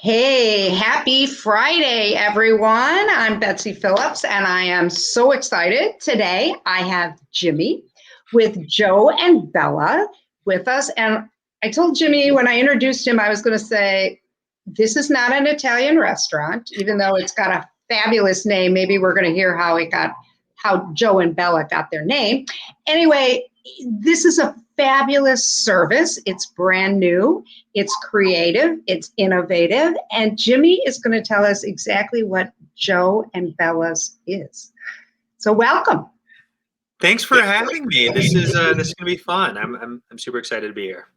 Hey, happy Friday, everyone. I'm Betsy Phillips, and I am so excited. Today, I have Jimmy with Joe and Bella with us. And I told Jimmy when I introduced him, I was going to say, this is not an Italian restaurant, even though it's got a fabulous name. Maybe we're going to hear how Joe and Bella got their name. Anyway, this is a fabulous service. It's brand new, it's creative, it's innovative, and Jimmy is going to tell us exactly what Joe and Bella's is. So welcome. Thanks for having me. This is going to be fun. I'm super excited to be here.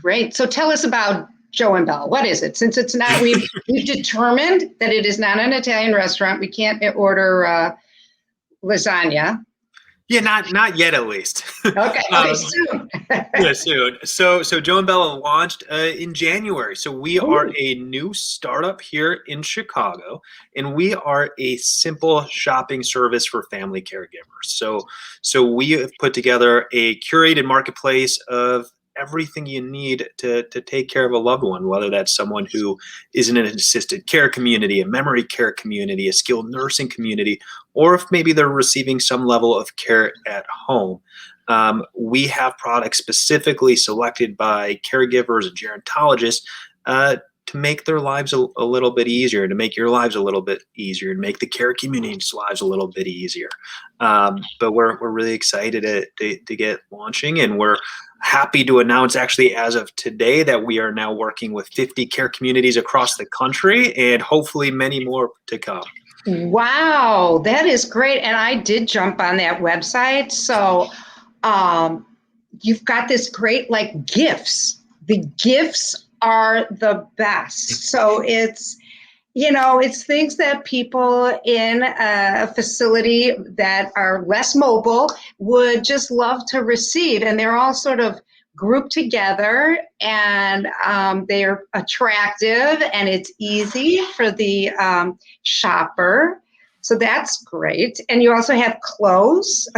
Great. So tell us about Joe and Bella. What is it? Since it's not, we've determined that it is not an Italian restaurant. We can't order lasagna. Yeah, not yet, at least. Okay, soon. Yeah, soon. So Joe and Bella launched in January. So we are a new startup here in Chicago, and we are a simple shopping service for family caregivers. So we have put together a curated marketplace of everything you need to take care of a loved one, whether that's someone who is in an assisted care community, a memory care community, a skilled nursing community, or if maybe they're receiving some level of care at home. We have products specifically selected by caregivers and gerontologists to make their lives a little bit easier, to make your lives a little bit easier, to make the care community's lives a little bit easier. But we're really excited to get launching, and we're happy to announce actually as of today that we are now working with 50 care communities across the country and hopefully many more to come. Wow, that is great. And I did jump on that website. So you've got this great gifts. The gifts are the best. So it's things that people in a facility that are less mobile would just love to receive. And they're all sort of grouped together, and they're attractive, and it's easy for the shopper. So that's great. And you also have clothes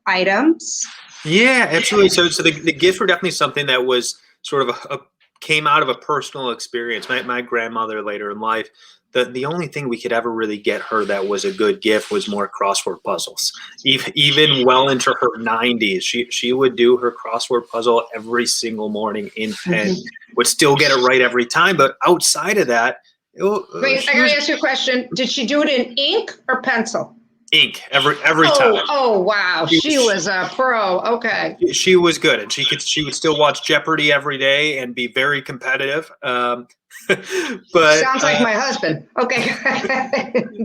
items. Yeah, absolutely. So the gifts were definitely something that was sort of came out of a personal experience. My grandmother later in life, the only thing we could ever really get her that was a good gift was more crossword puzzles. Even well into her 90s, she would do her crossword puzzle every single morning in pen. Would still get it right every time, but outside of that, wait, I gotta ask you a question. Did she do it in ink or pencil? Ink every time. Oh wow, she was a pro. Okay, she was good, and she would still watch Jeopardy every day and be very competitive. But sounds like my husband. Okay,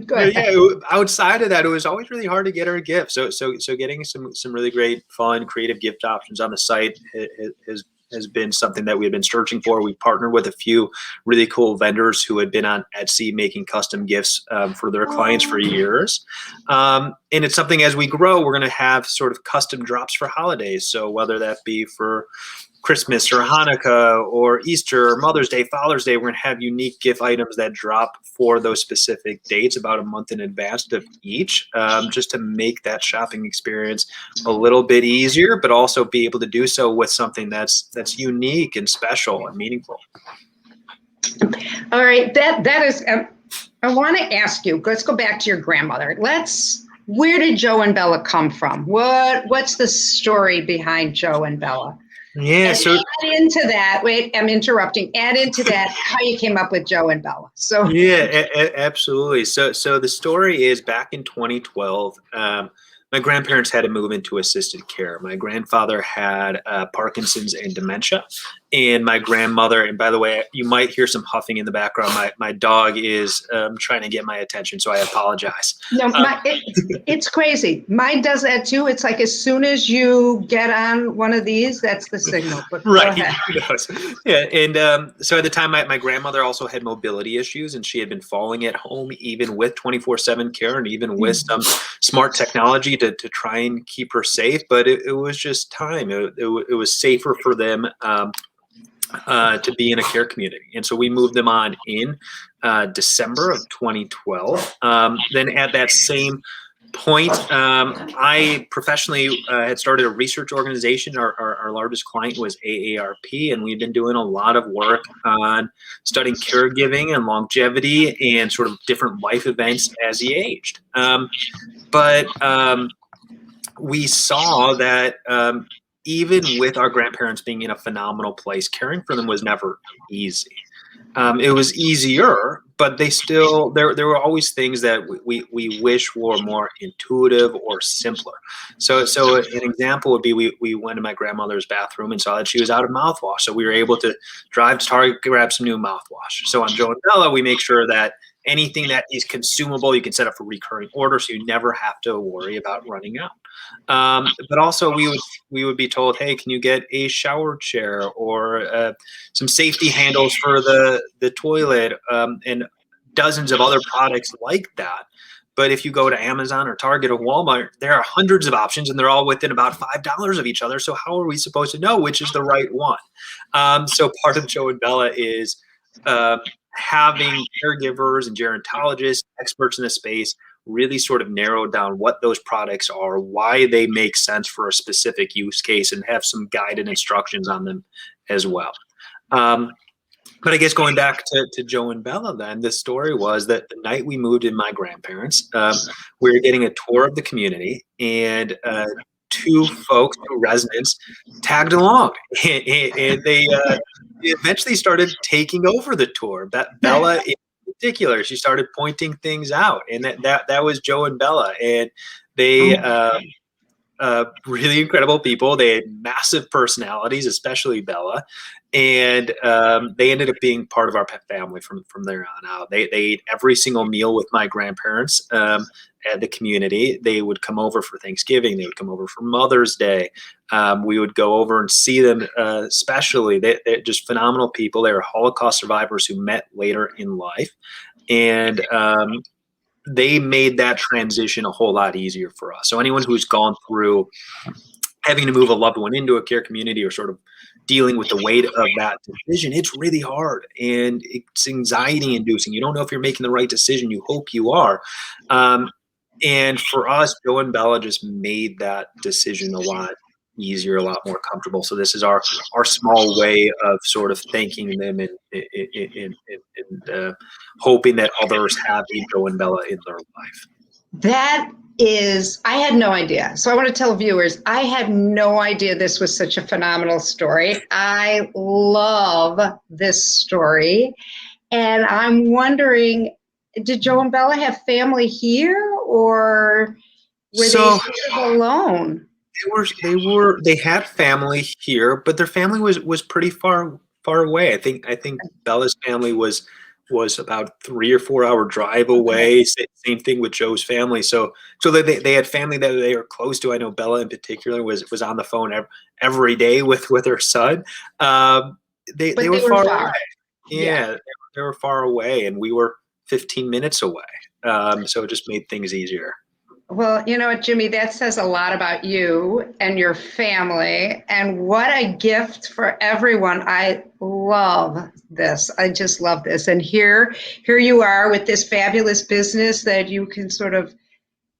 good. Yeah, outside of that, it was always really hard to get her a gift. So getting some really great, fun, creative gift options on the site has been something that we've been searching for. We partnered with a few really cool vendors who had been on Etsy making custom gifts for their clients for years. And it's something as we grow, we're going to have sort of custom drops for holidays. So whether that be for Christmas or Hanukkah or Easter or Mother's Day, Father's Day, we're going to have unique gift items that drop for those specific dates about a month in advance of each, just to make that shopping experience a little bit easier, but also be able to do so with something that's unique and special and meaningful. All right, that is. I want to ask you. Let's go back to your grandmother. Where did Joe and Bella come from? What's the story behind Joe and Bella? Yeah, and so add into that. Wait, I'm interrupting. Add into that how you came up with Joe and Bella. So yeah, absolutely. So the story is back in 2012. My grandparents had to move into assisted care. My grandfather had Parkinson's and dementia, and my grandmother. And by the way, you might hear some huffing in the background. My dog is trying to get my attention, so I apologize. No, it's crazy. Mine does that too. It's like as soon as you get on one of these, that's the signal. But right. Yeah, and so at the time, my grandmother also had mobility issues, and she had been falling at home, even with 24/7 care, and even with some smart technology to try and keep her safe. But it was just time. It was safer for them to be in a care community. And so we moved them on in December of 2012. Then at that same point, I professionally had started a research organization. Our largest client was AARP, and we've been doing a lot of work on studying caregiving and longevity and sort of different life events as he aged. But we saw that even with our grandparents being in a phenomenal place, caring for them was never easy. It was easier, but there were always things that we wish were more intuitive or simpler. So an example would be we went to my grandmother's bathroom and saw that she was out of mouthwash. So we were able to drive to Target, grab some new mouthwash. So on Joe and Bella, we make sure that anything that is consumable, you can set up for recurring order, so you never have to worry about running out. But also we would be told, hey, can you get a shower chair or some safety handles for the toilet, and dozens of other products like that. But if you go to Amazon or Target or Walmart, there are hundreds of options and they're all within about $5 of each other. So how are we supposed to know which is the right one? So part of Joe and Bella is having caregivers and gerontologists, experts in the space, really sort of narrow down what those products are, why they make sense for a specific use case, and have some guided instructions on them as well. But I guess going back to Joe and Bella, then the story was that the night we moved in my grandparents, we were getting a tour of the community, and two residents tagged along, and they eventually started taking over the tour. Bella in particular, she started pointing things out, and that was Joe and Bella, and they really incredible people. They had massive personalities, especially Bella, and they ended up being part of our pet family from there on out. They ate every single meal with my grandparents at the community. They would come over for Thanksgiving. They would come over for Mother's Day. We would go over and see them, especially. They're just phenomenal people. They were Holocaust survivors who met later in life, and they made that transition a whole lot easier for us. So anyone who's gone through having to move a loved one into a care community or sort of dealing with the weight of that decision, it's really hard and it's anxiety inducing. You don't know if you're making the right decision. You hope you are. And for us, Joe and Bella just made that decision a lot easier, a lot more comfortable. So this is our small way of sort of thanking them and hoping that others have a Joe and Bella in their life. That is, I had no idea. So I want to tell viewers, I had no idea this was such a phenomenal story. I love this story. And I'm wondering, did Joe and Bella have family here, or were they sort of alone? They had family here, but their family was pretty far away. I think Bella's family was about 3 or 4 hour drive away. Okay. Same thing with Joe's family. So they had family that they were close to. I know Bella in particular was on the phone every day with her son. They were far away. Yeah, they were far away, and we were 15 minutes away. So it just made things easier. Well, you know what, Jimmy, that says a lot about you and your family, and what a gift for everyone. I love this. I just love this. And here you are with this fabulous business that you can sort of,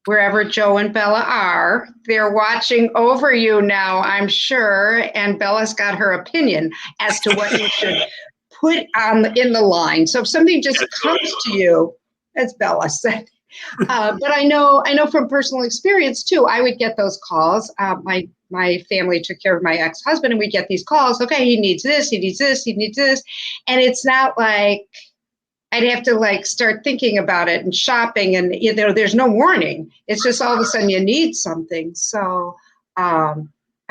wherever Joe and Bella are, they're watching over you now, I'm sure, and Bella's got her opinion as to what you should put in the line. So if something just comes to you, as Bella said, but I know from personal experience too, I would get those calls. My family took care of my ex-husband, and we get these calls. Okay, he needs this, he needs this, he needs this. And it's not like I'd have to like start thinking about it and shopping, and there's no warning. It's just all of a sudden you need something. So I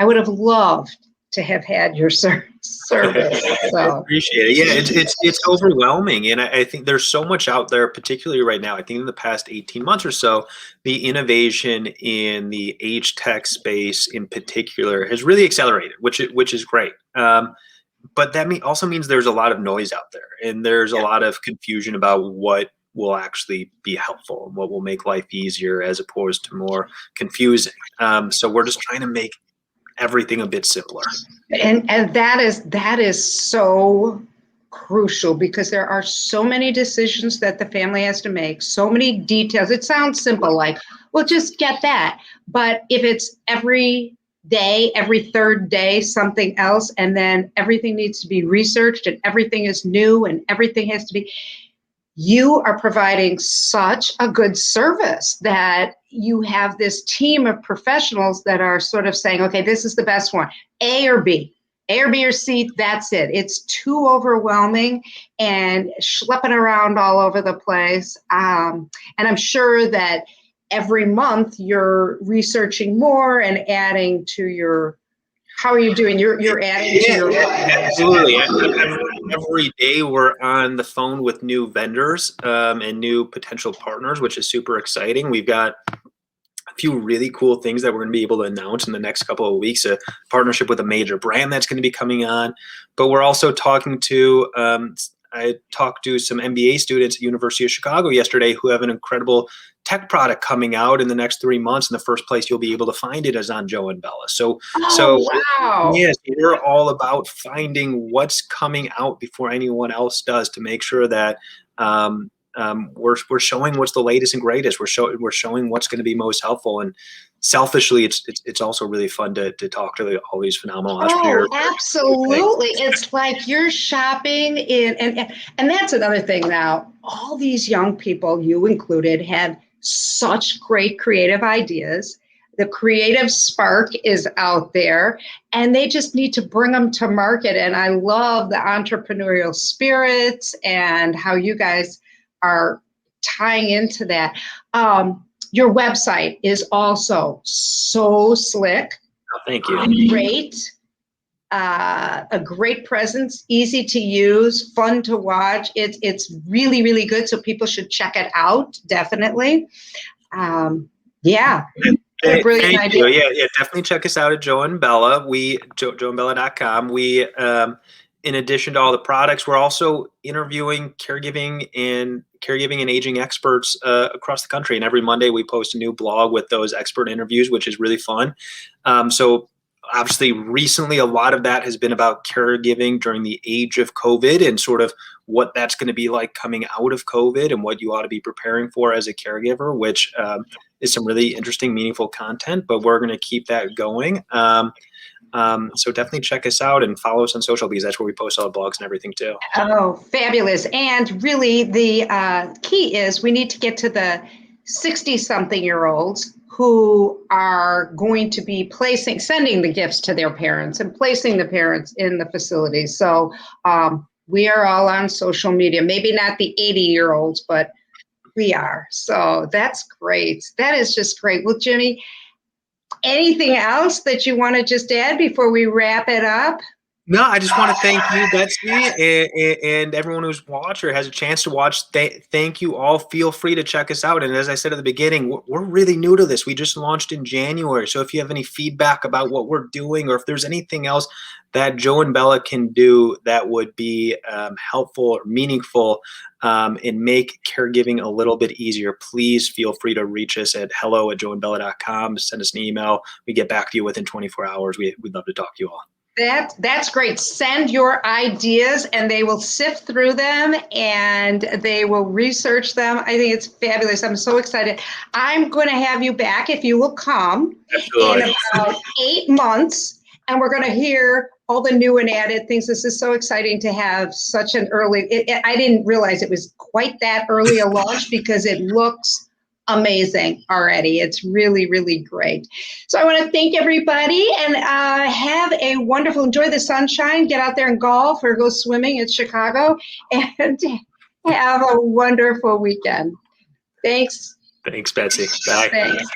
would have loved to have had your service. So. I appreciate it. Yeah, it's overwhelming, and I think there's so much out there, particularly right now. I think in the past 18 months or so, the innovation in the age tech space in particular has really accelerated, which is great. But that also means there's a lot of noise out there, and there's a lot of confusion about what will actually be helpful and what will make life easier as opposed to more confusing. So we're just trying to make everything a bit simpler. And that is so crucial because there are so many decisions that the family has to make, so many details. It sounds simple, like, well, just get that. But if it's every day, every third day, something else, and then everything needs to be researched and everything is new and everything has to be, you are providing such a good service that you have this team of professionals that are sort of saying, okay, this is the best one, A or B. A or B or C, that's it. It's too overwhelming and schlepping around all over the place. And I'm sure that every month you're researching more and adding to your, how are you doing? You're adding to your. Absolutely. Every day we're on the phone with new vendors and new potential partners, which is super exciting. We've got a few really cool things that we're going to be able to announce in the next couple of weeks, a partnership with a major brand that's going to be coming on. But we're also talking to, I talked to some MBA students at University of Chicago yesterday who have an incredible tech product coming out in the next 3 months. And the first place you'll be able to find it is on Joe and Bella. So Wow. yes, we're all about finding what's coming out before anyone else does to make sure that we're showing what's the latest and greatest. We're showing what's going to be most helpful. And selfishly, it's also really fun to talk to all these phenomenal entrepreneurs. Oh, absolutely. It's like you're shopping in, and that's another thing now. All these young people, you included, have such great creative ideas. The creative spark is out there, and they just need to bring them to market. And I love the entrepreneurial spirit and how you guys are tying into that. Your website is also so slick. Oh, thank you. Great. A great presence, easy to use, fun to watch. It's really, really good. So people should check it out, definitely. Yeah. What a brilliant idea. Yeah, definitely check us out at Joe and Bella. JoeAndBella.com. We, in addition to all the products, we're also interviewing caregiving and aging experts across the country. And every Monday we post a new blog with those expert interviews, which is really fun. So obviously recently a lot of that has been about caregiving during the age of COVID and sort of what that's going to be like coming out of COVID and what you ought to be preparing for as a caregiver, which is some really interesting, meaningful content, but we're going to keep that going. So definitely check us out and follow us on social because that's where we post all the blogs and everything too. Oh, fabulous. And really the key is we need to get to the 60-something-year-olds who are going to be sending the gifts to their parents and placing the parents in the facilities. So we are all on social media, maybe not the 80-year-olds, but we are. So that's great. That is just great. Well, Jimmy, anything else that you want to just add before we wrap it up? No, I just want to thank you, Betsy, and everyone who's watched or has a chance to watch. Thank you all. Feel free to check us out. And as I said at the beginning, we're really new to this. We just launched in January. So if you have any feedback about what we're doing or if there's anything else that Joe and Bella can do that would be helpful or meaningful and make caregiving a little bit easier, please feel free to reach us at hello@joeandbella.com. Send us an email. We get back to you within 24 hours. We'd love to talk to you all. That's great. Send your ideas and they will sift through them and they will research them. I think it's fabulous. I'm so excited. I'm going to have you back if you will come in about 8 months and we're going to hear all the new and added things. This is so exciting to have such an early, I didn't realize it was quite that early a launch because it looks amazing already. It's really, really great. So I want to thank everybody and have a wonderful, enjoy the sunshine, get out there and golf or go swimming in Chicago and have a wonderful weekend. Thanks. Thanks, Betsy. Bye. Thanks.